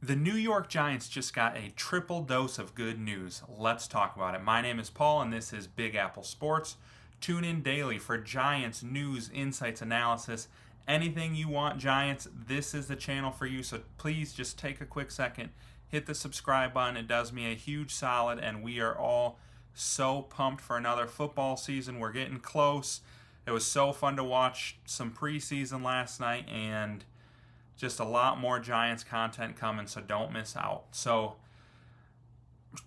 The New York Giants just got a triple dose of good news. Let's talk about it. My name is Paul, and this is Big Apple Sports. Tune in daily for Giants news, insights, analysis. Anything you want, Giants, this is the channel for you. So please just take a quick second, hit the subscribe button. It does me a huge solid, and we are all so pumped for another football season. We're getting close. It was so fun to watch some preseason last night, and just a lot more Giants content coming, so don't miss out. So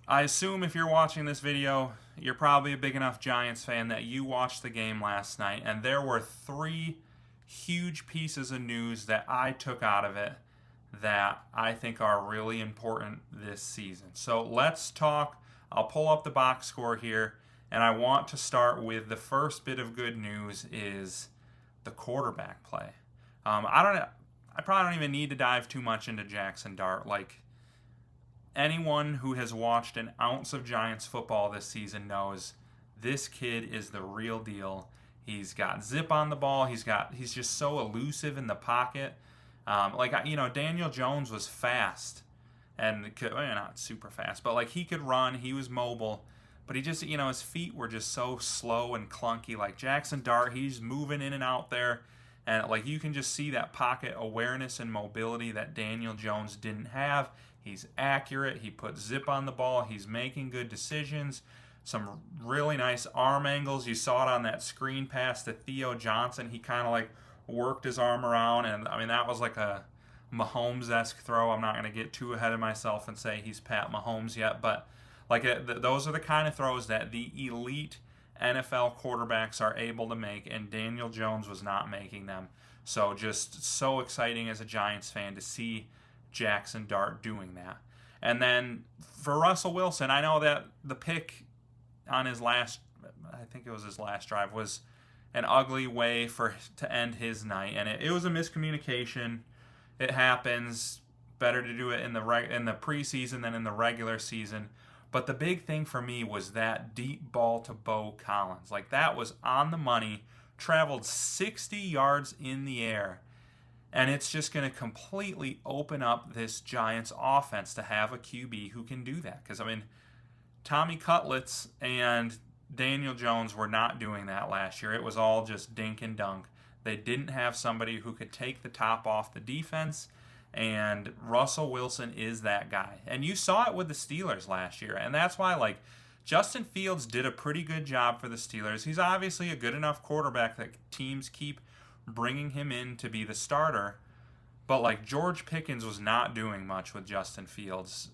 I assume if you're watching this video, you're probably a big enough Giants fan that you watched the game last night, and there were three huge pieces of news that I took out of it that I think are really important this season. So let's talk. I'll pull up the box score here, and I want to start with the first bit of good news is the quarterback play. I probably don't even need to dive too much into Jackson Dart. Like, anyone who has watched an ounce of Giants football this season knows this kid is the real deal. He's got zip on the ball. He's just so elusive in the pocket. Daniel Jones was fast, and not super fast, but like he could run. He was mobile, but he just, his feet were just so slow and clunky. Like Jackson Dart, he's moving in and out there. And like you can just see that pocket awareness and mobility that Daniel Jones didn't have. He's accurate. He puts zip on the ball. He's making good decisions. Some really nice arm angles. You saw it on that screen pass to Theo Johnson. He kind of like worked his arm around. And I mean, that was like a Mahomes-esque throw. I'm not going to get too ahead of myself and say he's Pat Mahomes yet. But like those are the kind of throws that the elite NFL quarterbacks are able to make, and Daniel Jones was not making them. So just so exciting as a Giants fan to see Jackson Dart doing that. And then for Russell Wilson, I know that the pick on his last, I think it was his last drive, was an ugly way to end his night, and it was a miscommunication. It happens. Better to do it in the preseason than in the regular season. But the big thing for me was that deep ball to Bo Collins. Like, that was on the money, traveled 60 yards in the air. And it's just going to completely open up this Giants offense to have a QB who can do that. Because, I mean, Tommy Cutlets and Daniel Jones were not doing that last year. It was all just dink and dunk. They didn't have somebody who could take the top off the defense. And Russell Wilson is that guy. And you saw it with the Steelers last year. And that's why, like, Justin Fields did a pretty good job for the Steelers. He's obviously a good enough quarterback that teams keep bringing him in to be the starter. But, like, George Pickens was not doing much with Justin Fields.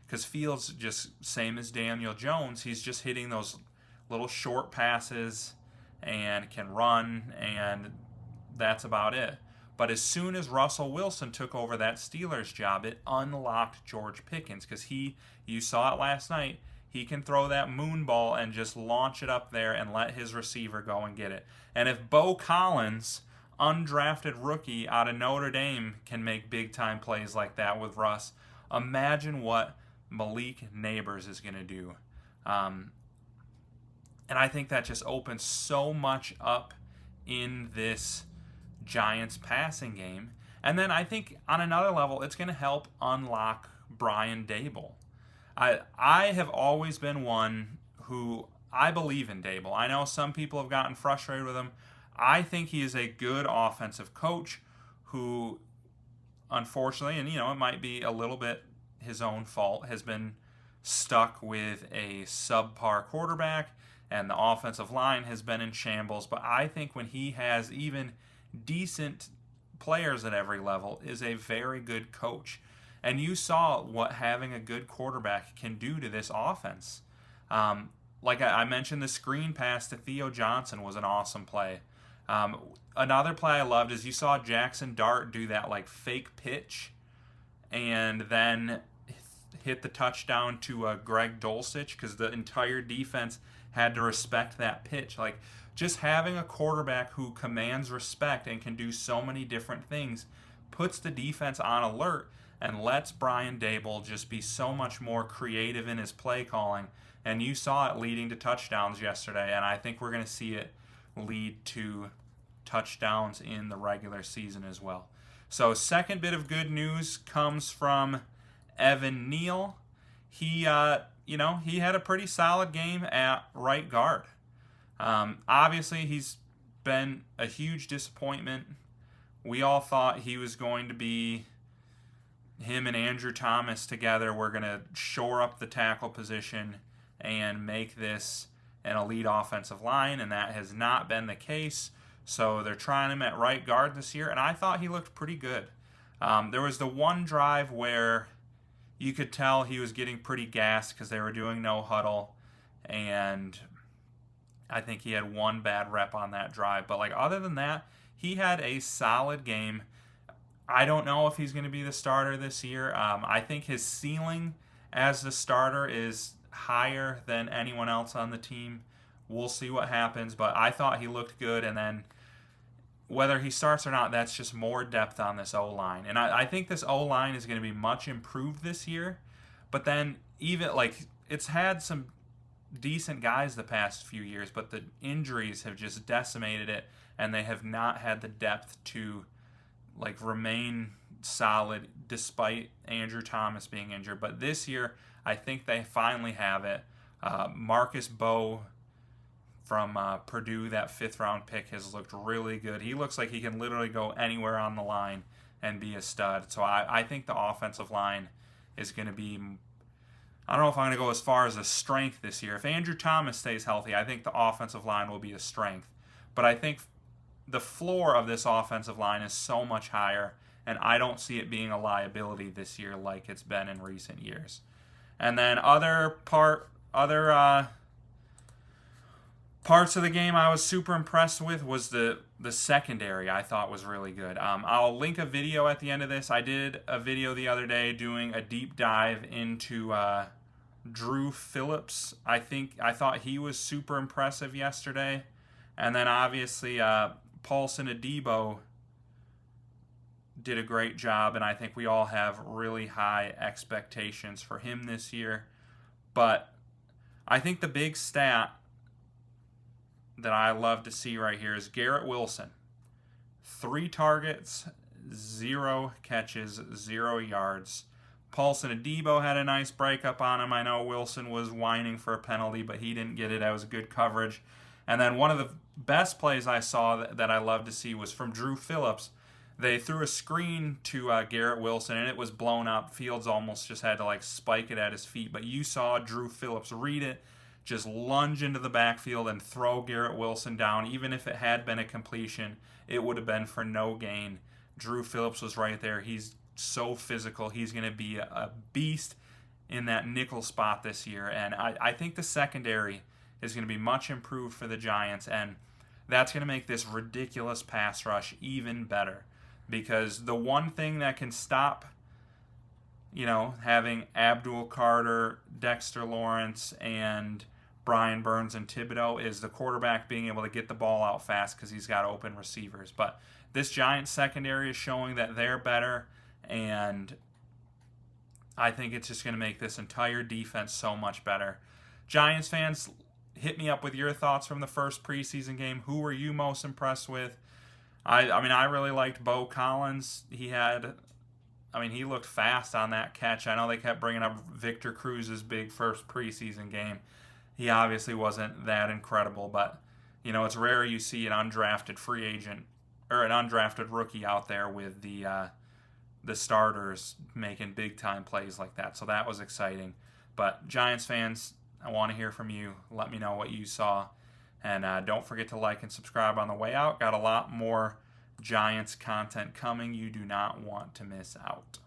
Because Fields, just same as Daniel Jones, he's just hitting those little short passes and can run, and that's about it. But as soon as Russell Wilson took over that Steelers job, it unlocked George Pickens because you saw it last night, he can throw that moon ball and just launch it up there and let his receiver go and get it. And if Bo Collins, undrafted rookie out of Notre Dame, can make big-time plays like that with Russ, imagine what Malik Nabers is going to do. And I think that just opens so much up in this Giants passing game. And then I think on another level, it's going to help unlock Brian Daboll. I have always been one who, I believe in Daboll. I know some people have gotten frustrated with him. I think he is a good offensive coach who, unfortunately, and it might be a little bit his own fault, has been stuck with a subpar quarterback, and the offensive line has been in shambles. But I think when he has even decent players at every level, is a very good coach. And you saw what having a good quarterback can do to this offense. Like I mentioned, the screen pass to Theo Johnson was an awesome play. Another play I loved is you saw Jackson Dart do that like fake pitch and then hit the touchdown to Greg Dulcich because the entire defense had to respect that pitch. Like, just having a quarterback who commands respect and can do so many different things puts the defense on alert and lets Brian Daboll just be so much more creative in his play calling. And you saw it leading to touchdowns yesterday, and I think we're going to see it lead to touchdowns in the regular season as well. So second bit of good news comes from Evan Neal. He he had a pretty solid game at right guard. Obviously, he's been a huge disappointment. We all thought he was going to be, him and Andrew Thomas together were going to shore up the tackle position and make this an elite offensive line, and that has not been the case. So they're trying him at right guard this year, and I thought he looked pretty good. There was the one drive where you could tell he was getting pretty gassed because they were doing no huddle, and I think he had one bad rep on that drive. But other than that, he had a solid game. I don't know if he's going to be the starter this year. I think his ceiling as the starter is higher than anyone else on the team. We'll see what happens, but I thought he looked good, and then whether he starts or not, that's just more depth on this O-line. And I think this O-line is going to be much improved this year, but then even it's had some decent guys the past few years, but the injuries have just decimated it, and they have not had the depth to remain solid despite Andrew Thomas being injured. But this year, I think they finally have it. Marcus Bowe from Purdue, that 5th round pick, has looked really good. He looks like he can literally go anywhere on the line and be a stud. So I think the offensive line is going to be, I don't know if I'm going to go as far as a strength this year. If Andrew Thomas stays healthy, I think the offensive line will be a strength. But I think the floor of this offensive line is so much higher, and I don't see it being a liability this year like it's been in recent years. And then other parts of the game I was super impressed with was the secondary. I thought was really good. I'll link a video at the end of this. I did a video the other day doing a deep dive into Drew Phillips. I thought he was super impressive yesterday. And then obviously Paulson Adebo did a great job, and I think we all have really high expectations for him this year. But I think the big stat that I love to see right here is Garrett Wilson. 3 targets, 0 catches, 0 yards. Paulson Adebo had a nice breakup on him. I know Wilson was whining for a penalty, but he didn't get it. That was good coverage. And then one of the best plays I saw that I love to see was from Drew Phillips. They threw a screen to Garrett Wilson, and it was blown up. Fields almost just had to spike it at his feet. But you saw Drew Phillips read it, just lunge into the backfield and throw Garrett Wilson down. Even if it had been a completion, it would have been for no gain. Drew Phillips was right there. He's so physical. He's going to be a beast in that nickel spot this year. And I think the secondary is going to be much improved for the Giants, and that's going to make this ridiculous pass rush even better. Because the one thing that can stop, having Abdul Carter, Dexter Lawrence, and Brian Burns and Thibodeaux is the quarterback being able to get the ball out fast because he's got open receivers. But this Giants secondary is showing that they're better, and I think it's just going to make this entire defense so much better. Giants fans, hit me up with your thoughts from the first preseason game. Who were you most impressed with? I really liked Beau Collins. He looked fast on that catch. I know they kept bringing up Victor Cruz's big first preseason game. He obviously wasn't that incredible, but it's rare you see an undrafted free agent or an undrafted rookie out there with the starters making big time plays like that. So that was exciting. But Giants fans, I want to hear from you. Let me know what you saw. And don't forget to like and subscribe on the way out. Got a lot more Giants content coming. You do not want to miss out.